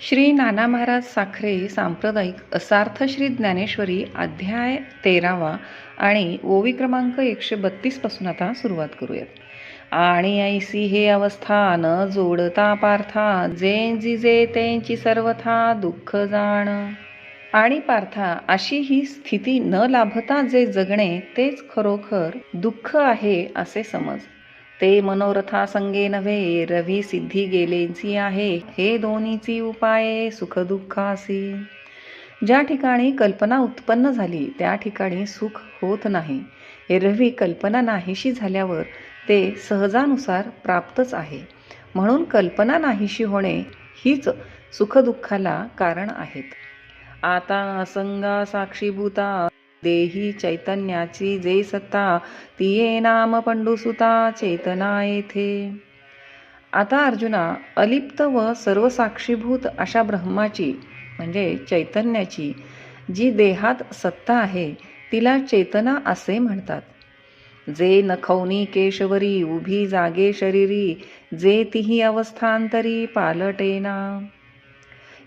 श्री नाना महाराज साखरे सांप्रदायिक असार्थ श्री ज्ञानेश्वरी अध्याय 13वा आणि ओवी क्रमांक 132 पासून आता सुरुवात करूयात. आणि ऐसी हे अवस्था न जोडता पार्था, जें जिजे तेंची सर्वथा दुःख जाण. आणि पार्था, अशी ही स्थिती न लाभता जे जगणे तेच खरोखर दुःख आहे असे समज. ते मनोरथा संगे नव्हे, रवी सिद्धी गेलेची आहे. हे दोन्हीची उपाये सुख दुःखासी. ज्या ठिकाणी कल्पना उत्पन्न झाली त्या ठिकाणी सुख होत नाही. एरवी कल्पना नाहीशी झाल्यावर ते सहजानुसार प्राप्तच आहे. म्हणून कल्पना नाहीशी होणे हीच सुखदुःखाला कारण आहेत. आता असंगा साक्षीभूता देही चैतन्याची जे सत्ता, तिये नाम पंडुसुता चेतना येथे. आता अर्जुना, अलिप्त व सर्व साक्षीभूत अशा ब्रह्माची म्हणजे चैतन्याची जी देहात सत्ता आहे तिला चेतना असे म्हणतात. जे नखौनी केशवरी उभी जागे शरीरी, जे तिही अवस्थांतरी पालटेना.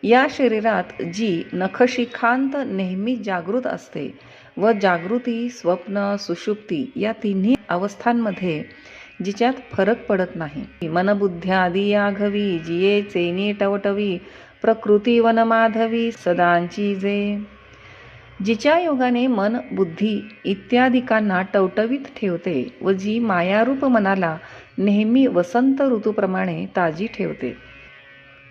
या शरीरात जी नखशिखांत नेहमी जागृत असते व जागृती, स्वप्न, सुषुप्ती या तिन्ही अवस्थांमध्ये जिच्यात फरक पडत नाही. मनबुद्ध्यादी याघवी, जिये चेनी टवटवी, प्रकृती वनमाधवी सदांची जे. जिच्या योगाने मन, बुद्धी इत्यादिकांना टवटवीत ठेवते व जी मायारूप मनाला नेहमी वसंत ऋतूप्रमाणे ताजी ठेवते.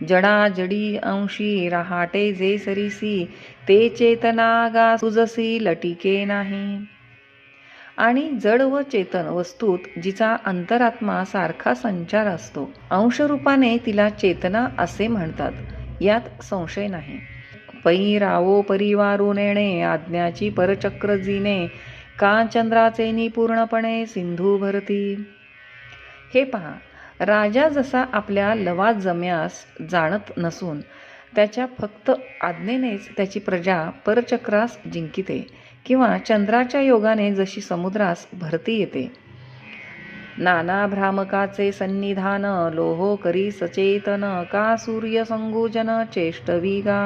जडा जडी अंशी रहाटे जे सरीसी, ते चेतना गा सुजसी लटिके नाही. आणि जड व चेतन वस्तूत जिचा अंतरात्मा सारखा संचार असतो, अंशरूपाने तिला चेतना असे म्हणतात, यात संशय नाही. पै रावो परिवारू नेणे, आज्ञाची परचक्र जिने, का चंद्राचे निपूर्णपणे सिंधू भरती. हे पहा, राजा जसा आपल्या लवात जम्यास जाणत नसून त्याच्या फक्त आज्ञेनेच त्याची प्रजा परचक्रास जिंकिते, किंवा चंद्राच्या योगाने जशी समुद्रास भरती येते. नाना भ्रामकाचे सन्निधान, लोहो करी सचेतन, का सूर्य संगोजन चेष्टविगा.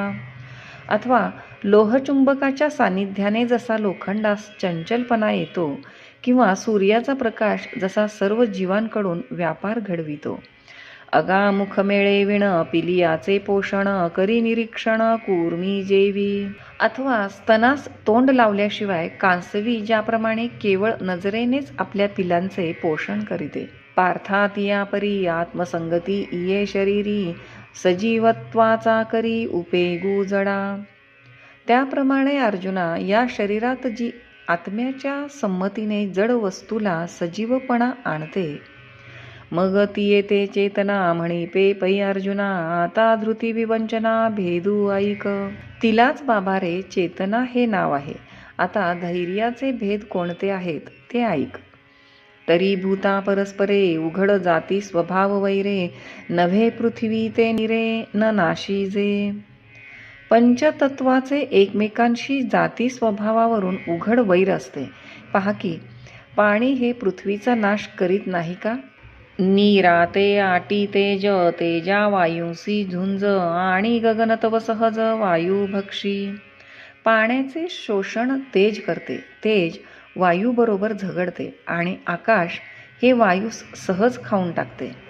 अथवा लोहचुंबकाच्या सान्निध्याने जसा लोखंडास चंचलपणा येतो, किंवा सूर्याचा प्रकाश जसा सर्व जीवांकडून व्यापार घडवितो. अगामुख मेळे विण, पिलियाचे पोषण, करी निरीक्षण कूर्मी जेवी. अथवा स्तनास तोंड लावल्याशिवाय कांसवी ज्याप्रमाणे केवळ नजरेनेच आपल्या पिलांचे पोषण करीते. पार्थात या परी आत्मसंगती इये शरीरी, सजीवत्वाचा करी उपेगू जडा. त्याप्रमाणे अर्जुना, या शरीरात जी आत्म्याच्या संमतीने जड वस्तूला सजीवपणा आणते, मग ती येते चेतना म्हणिपे पै अर्जुना, आता धृती विवंचना भेदू ऐक. तिलाच बाबा रे चेतना हे नाव आहे. आता धैर्याचे भेद कोणते आहेत ते ऐक. तरी भूता परस्परे उघड जाती स्वभाव वैरे, नव्हे पृथ्वी ते निरे न नाशी जे. पंचतत्वाचे एकमेकांशी जाती स्वभावावरून उघड वैर असते. पहा की, पाणी हे पृथ्वीचा नाश करीत नाही का. नीराते आटी तेज, तेजा वायूंसी झुंज, आणि गगन तव सहज वायू भक्षी. पाण्याचे शोषण तेज करते, तेज वायूबरोबर झगडते, आणि आकाश हे वायूस सहज खाऊन टाकते.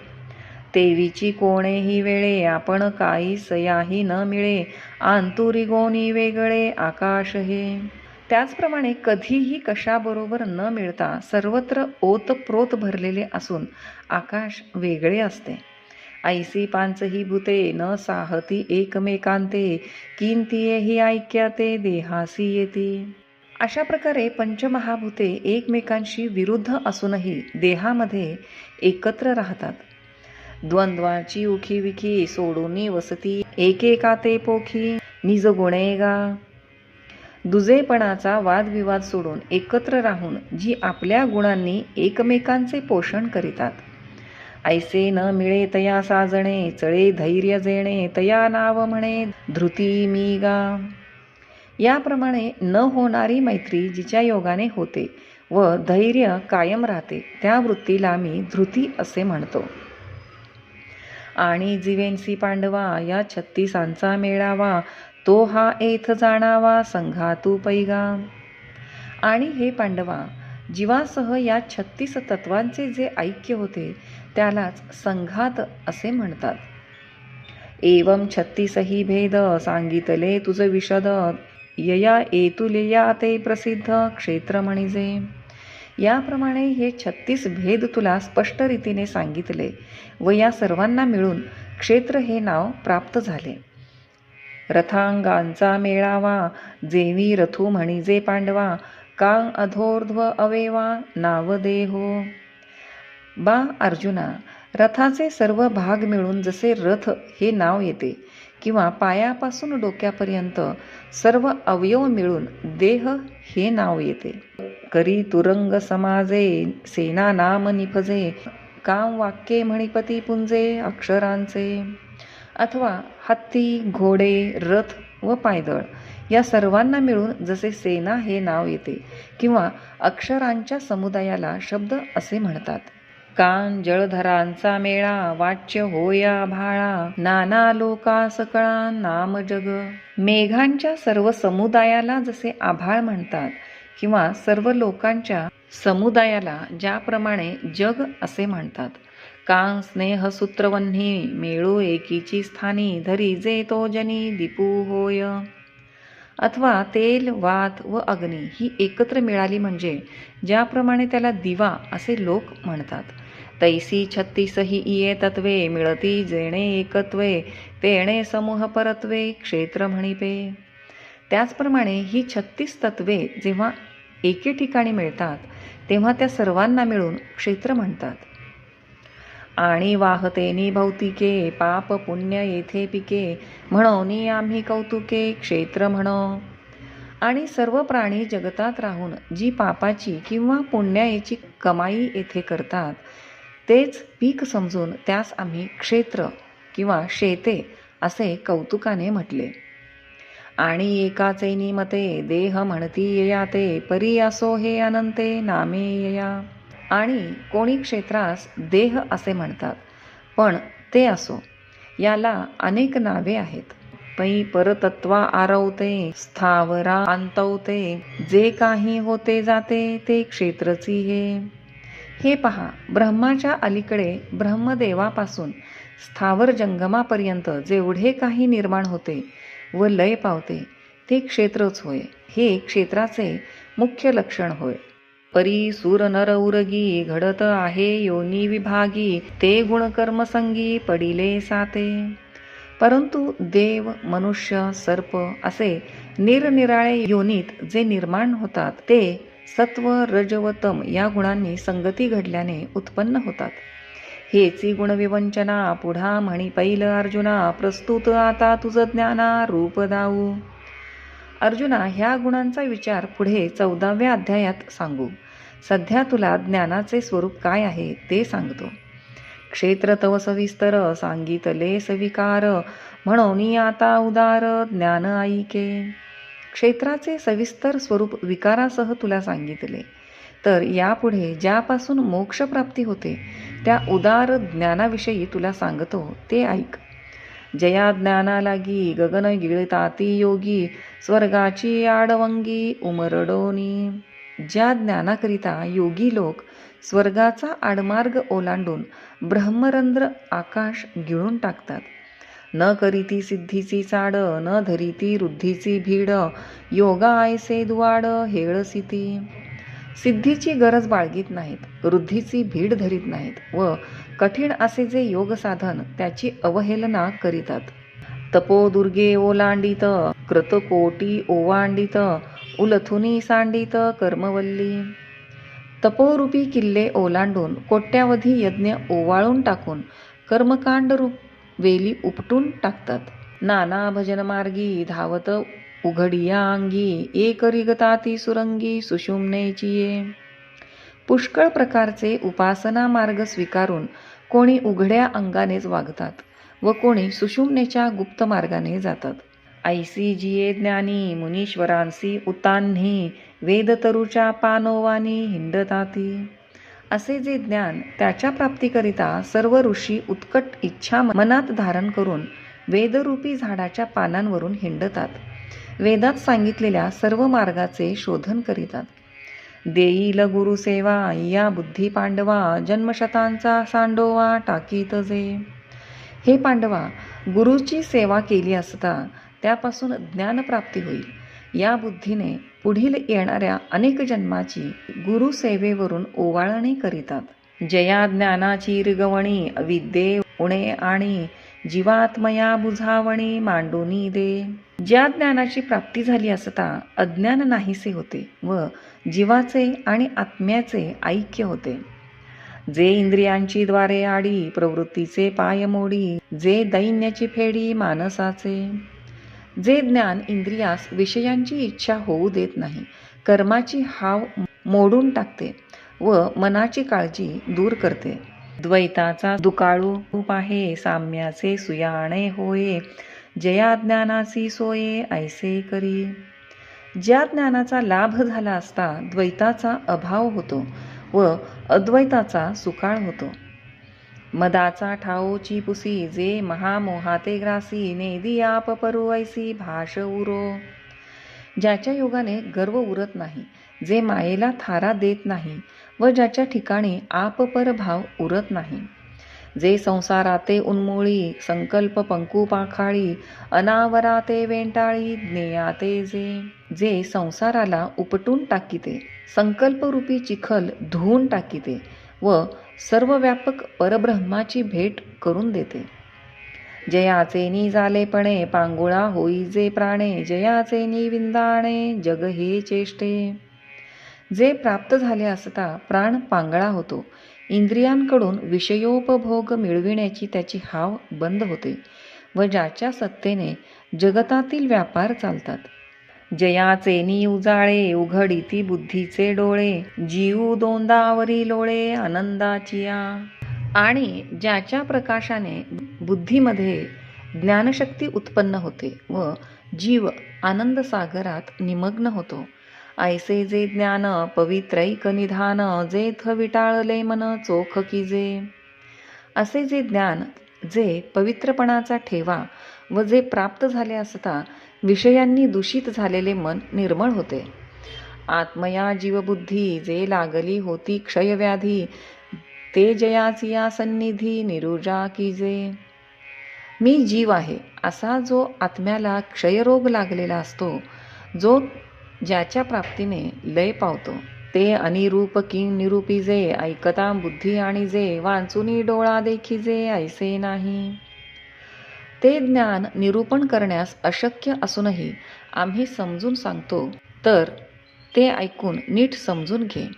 तेवीची कोणेही वेळे, आपण काही सयाही न मिळे, आंतुरी गोनी वेगळे आकाश हे. त्याचप्रमाणे कधीही कशाबरोबर न मिळता सर्वत्र ओतप्रोत भरलेले असून आकाश वेगळे असते. ऐसी पांचही भूते न साहती एकमेकांते, किंतीही ऐक्याते देहासी येती. अशा प्रकारे पंचमहाभूते एकमेकांशी विरुद्ध असूनही देहामध्ये एकत्र राहतात. द्वंद्वाची उखीविखी सोडून वसती, एकेकाते पोखी निज गुणेगा. दुजेपणाचा वादविवाद सोडून एकत्र राहून जी आपल्या गुणांनी एकमेकांचे पोषण करीतात. ऐसे न मिळे तया साजणे, चळे धैर्य जेणे, तया नाव म्हणे धृती मी गा. याप्रमाणे न होणारी मैत्री जिच्या योगाने होते व धैर्य कायम राहते, त्या वृत्तीला मी धृती असे म्हणतो. आणि जीवेंसी पांडवा या 36 मेळावा, तो हा एथ जाणावा संघातू पैगा. आणि हे पांडवा, जीवासह या 36 तत्वांचे जे ऐक्य होते त्यालाच संघात असे म्हणतात. एवं 36 भेद सांगितले तुझ विशद, यया एतुलेया ते प्रसिद्ध क्षेत्र म्हणिजे. याप्रमाणे हे 36 भेद तुला स्पष्ट रीतीने सांगितले व या सर्वांना मिळून क्षेत्र हे नाव प्राप्त झाले. रथांगांचा मेळावा, जेवी रथू म्हणिजे पांडवा, का अधोर्ध्व अवेवा नाव देहो. बा अर्जुना, रथाचे सर्व भाग मिळून जसे रथ हे नाव येते किंवा पायापासून डोक्यापर्यंत सर्व अवयव मिळून देह हे नाव येते. करी तुरंग समाजे सेना नाम निपजे, काम वाक्ये म्हणिपती पुंजे अक्षरांचे. अथवा हत्ती, घोडे, रथ व पायदळ या सर्वांना मिळून जसे सेना हे नाव येते किंवा अक्षरांच्या समुदायाला शब्द असे म्हणतात. कान जळधरांचा मेळा, वाच्य होया भाळा, नाना लोका सकळा नाम जग. मेघांच्या सर्व समुदायाला जसे आभाळ म्हणतात किंवा सर्व लोकांच्या समुदायाला ज्याप्रमाणे जग असे म्हणतात. कां स्नेह सूत्रवन्ही, मेळो एकीची स्थानी, धरी जे तो जनी दीपू होय. अथवा तेल, वात व अग्नी ही एकत्र मिळाली म्हणजे ज्याप्रमाणे त्याला दिवा असे लोक म्हणतात. तैसी 36 इये तत्वे, मिळती जेणे एकत्वे, तेणे समूह परत्वे क्षेत्र म्हणिपे. त्याचप्रमाणे ही 36 तत्वे जेव्हा एके ठिकाणी मिळतात तेव्हा त्या सर्वांना मिळून क्षेत्र म्हणतात. आणि वाहतेनी भौतिके, पाप पुण्य येथे पिके, म्हणोनी आम्ही कौतुके क्षेत्र म्हणो. आणि सर्व प्राणी जगतात राहून जी पापाची किंवा पुण्याची कमाई येथे करतात तेच पीक समजून त्यास आम्ही क्षेत्र किंवा शेते असे कौतुकाने म्हटले. आणि एकाचे निमते, देह म्हणती येयाते, परी असो हे अनंते नामे येया. आणि कोणी क्षेत्रास देह असे म्हणतात, पण ते असो, याला अनेक नावे आहेत. पै परतत्वा आरवते, स्थावरा अंतवते, जे काही होते जाते ते क्षेत्रची हे. हे पहा, ब्रह्माच्या अलीकडे ब्रह्मदेवापासून स्थावर जंगमापर्यंत जेवढे काही निर्माण होते व लय पावते ते क्षेत्रच होय. हे क्षेत्राचे मुख्य लक्षण होय. परी सूर नर उरगी, घडत आहे योनी विभागी, ते गुणकर्म संगी पडिले साते. परंतु देव, मनुष्य, सर्प असे निरनिराळे योनीत जे निर्माण होतात ते सत्व, रज व तम या गुणांनी संगती घडल्याने उत्पन्न होतात. हेची गुणविवंचना पुढा म्हणी पैल अर्जुना, प्रस्तुत आता तुझ ज्ञाना रूप दाऊ. अर्जुना, ह्या गुणांचा विचार पुढे 14व्या अध्यायात सांगू. सध्या तुला ज्ञानाचे स्वरूप काय आहे ते सांगतो. क्षेत्र तव सविस्तर सांगितले सविकार, म्हणोनी आता उदार ज्ञान ऐके. क्षेत्राचे सविस्तर स्वरूप विकारासह तुला सांगितले, तर यापुढे ज्यापासून मोक्षप्राप्ती होते त्या उदार ज्ञानाविषयी तुला सांगतो ते ऐक. जया ज्ञाना लागी गगन गिळताती योगी, स्वर्गाची आडवंगी उमरडोनी. ज्या ज्ञानाकरिता योगी लोक स्वर्गाचा आडमार्ग ओलांडून ब्रह्मरंध्र आकाश गिळून टाकतात. न करीती सिद्धीची चाड, न धरीती रुद्धीची भीड, योगा ऐसे दुवाड हेळसिती. सिद्धीची गरज बाळगीत नाहीत, रुद्धीची भीड धरीत नाहीत व कठीण असे जे योग साधन त्याची अवहेलना करीतात. तपोदुर्गे ओलांडित, कृतकोटी ओवांडित, उलथुनी सांडित कर्मवल्ली. तपोरूपी किल्ले ओलांडून कोट्यावधी यज्ञ ओवाळून टाकून कर्मकांड रूप वेली उपटून टाकतात. नाना भजन मार्गी धावत उघडिया अंगी, एक रिगताती सुरंगी सुषुम्नेची ये. पुष्कळ प्रकारचे उपासना मार्ग स्वीकारून कोणी उघड्या अंगानेच वागतात व कोणी सुषुम्नेच्या गुप्त मार्गाने जातात. ऐसी जिये ज्ञानी मुनीश्वरांसी उतान्ही, वेदतरुच्या पानोवानी हिंडताती. असे जे ज्ञान त्याच्या प्राप्तीकरिता सर्व ऋषी उत्कट इच्छा मनात धारण करून वेदरूपी झाडाच्या पानांवरून हिंडतात, वेदात सांगितलेल्या सर्व मार्गाचे शोधन करीतात. देईल गुरुसेवा या बुद्धी पांडवा, जन्मशतांचा सांडोवा टाकीत जे. हे पांडवा, गुरुची सेवा केली असता त्यापासून ज्ञानप्राप्ती होईल या बुद्धीने पुढील येणाऱ्या अनेक जन्माची गुरुसेवेवरून ओवाळणी करीतात. जया ज्ञानाची रिगवणी विद्ये उणे आणि जीवात्मया बुझावणी मांडूनी दे. ज्या ज्ञानाची प्राप्ती झाली असता अज्ञान नाहीसे होते व जीवाचे आणि आत्म्याचे ऐक्य होते. जे इंद्रियांची द्वारे आडी प्रवृत्तीचे पाय मोडी, जे दैन्याची फेडी मानसाचे. जे ज्ञान इंद्रियास विषयांची इच्छा होऊ देत नाही, कर्माची हाव मोडून टाकते व मनाची काळजी दूर करते. द्वैताचा दुकाळू रूप आहे, साम्याचे सुयाणे होये, जया ज्ञानाची सोये ऐसे करी. ज्या ज्ञानाचा लाभ झाला असता द्वैताचा अभाव होतो व अद्वैताचा सुकाळ होतो. मदाचा ठाऊची पुसी, जे महामोहाते ग्रासी, नेदी आप परू ऐसी भाष उरो. ज्याच्या योगाने गर्व उरत नाही, जे मायेला थारा देत नाही व ज्याच्या ठिकाणी आपपर भाव उरत नाही. जे संसाराते उन्मोळी, संकल्प पंकू पाखाळी, अनावराते वेंटाळी ज्ञेयाते जे. जे संसाराला उपटून टाकीते, संकल्परूपी चिखल धुवून टाकीते व सर्वव्यापक परब्रह्माची भेट करून देते. जयाचे नि झालेपणे पांगुळा होई जे प्राणे, जयाचे नि विंदाणे जग हे चेष्टे. जे प्राप्त झाले असता प्राण पांगळा होतो, इंद्रियांकडून विषयोपभोग मिळविण्याची त्याची हाव बंद होते व ज्याच्या सत्तेने जगतातील व्यापार चालतात. जयाचे नि उजाळे उघडीती बुद्धीचे डोळे, जीव दोंदावरी लोळे आनंदाचिया. आणि ज्याच्या प्रकाशाने बुद्धीमध्ये ज्ञानशक्ती उत्पन्न होते व जीव आनंद सागरात निमग्न होतो. ऐसे जे ज्ञान पवित्रैक निधान, जेथ विटाळले मन चोख कीजे. असे जे ज्ञान जे पवित्रपणाचा ठेवा व जे प्राप्त झाले असता विषयांनी दूषित झालेले मन निर्मळ होते. आत्मया जीवबुद्धी, जे लागली होती क्षयव्याधी, ते जयाची या सन्निधी निरुजा कीजे. मी जीव आहे असा जो आत्म्याला क्षयरोग लागलेला असतो, जो ज्याच्या प्राप्तीने लय पावतो, ते अनिरूप किंग निरूपीजे, ऐकता बुद्धी आणि जे वाचुनी डोळा देखीजे ऐसे नाही. ते ज्ञान निरूपण करण्यास अशक्य असूनही आम्ही समजून सांगतो, तर ते ऐकून नीट समजून घे.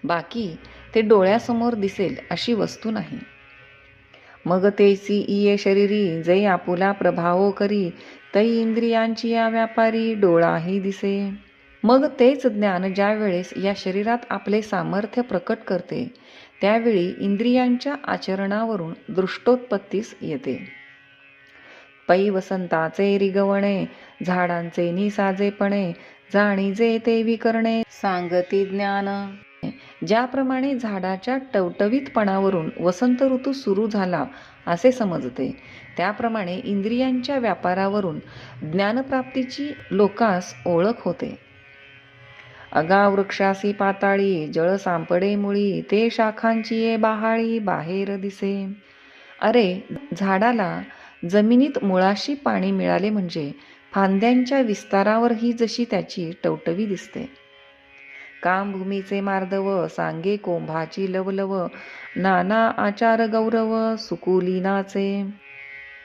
बाकी ते डोळ्यासमोर दिसेल अशी वस्तू नाही. मग तेसी इये शरीरी, जे आपुला प्रभावो करी, तै इंद्रियांची या व्यापारी डोळाही दिसे. मग तेच ज्ञान ज्या वेळेस या शरीरात आपले सामर्थ्य प्रकट करते, त्यावेळी इंद्रियांच्या आचरणावरून दृष्टोत्पत्तीस येते. पै वसंताचे रिगवणे, झाडांचे निसाजेपणे, जाणीजे ते विकरणे सांगती ज्ञान. ज्याप्रमाणे झाडाच्या टवटवीतपणावरून वसंत ऋतू सुरू झाला असे समजते, त्याप्रमाणे इंद्रियांच्या व्यापारावरून ज्ञानप्राप्तीची लोकांस ओळख होते. अगा वृक्षासी पाताळी, जळ सांपडे मुळी, ते शाखांची ये बहाळी बाहेर दिसे. अरे, झाडाला जमिनीत मुळाशी पाणी मिळाले म्हणजे फांद्यांच्या विस्तारावरही जशी त्याची टवटवी दिसते. काम भूमीचे मार्दव, सांगे कोंभाची लवलव, नाना आचार गौरव सुकुलीनाचे.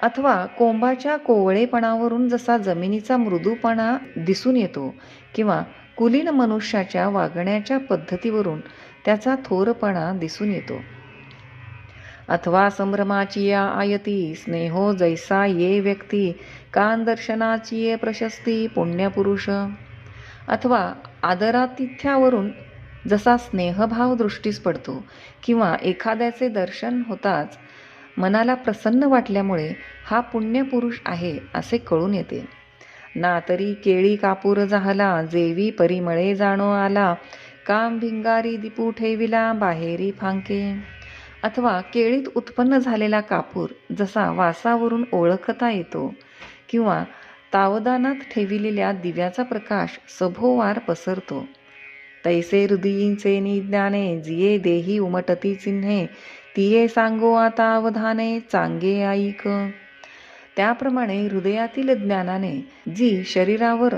अथवा कोंभाच्या कोवळेपणावरून जसा जमिनीचा मृदूपणा दिसून येतो, किंवा कुलीन मनुष्याच्या वागण्याच्या पद्धतीवरून त्याचा थोरपणा दिसून येतो. अथवा संभ्रमाची या आयती, स्नेहो जैसा ये व्यक्ती, कान दर्शनाची ये प्रशस्ती पुण्यपुरुष. अथवा आदरातिथ्यावरून जसा स्नेहभाव दृष्टीस पडतो, किंवा एखाद्याचे दर्शन होताच मनाला प्रसन्न वाटल्यामुळे हा पुण्यपुरुष आहे असे कळून येते. ना तरी केळी कापूर झाला, जेवी परिमळे जाणो आला, काम भिंगारी दिपू ठेविला बाहेरी फांके. अथवा केळीत उत्पन्न झालेला कापूर जसा वासावरून ओळखता येतो, किंवा तावदानात ठेविलेल्या दिव्याचा प्रकाश सभोवार पसरतो, तैसे हृदयींचे निज्ञाने जिये देही उमटती चिन्हे, तिये सांगो आता अवधाने चांगे ऐक. त्याप्रमाणे हृदयातील ज्ञानाने जी शरीरावर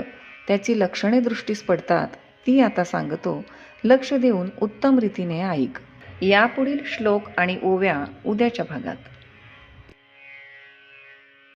त्याची लक्षणे दृष्टीस पडतात ती आता सांगतो, लक्ष देऊन उत्तम रीतीने ऐक. यापुढील श्लोक आणि ओव्या उद्याच्या भागात.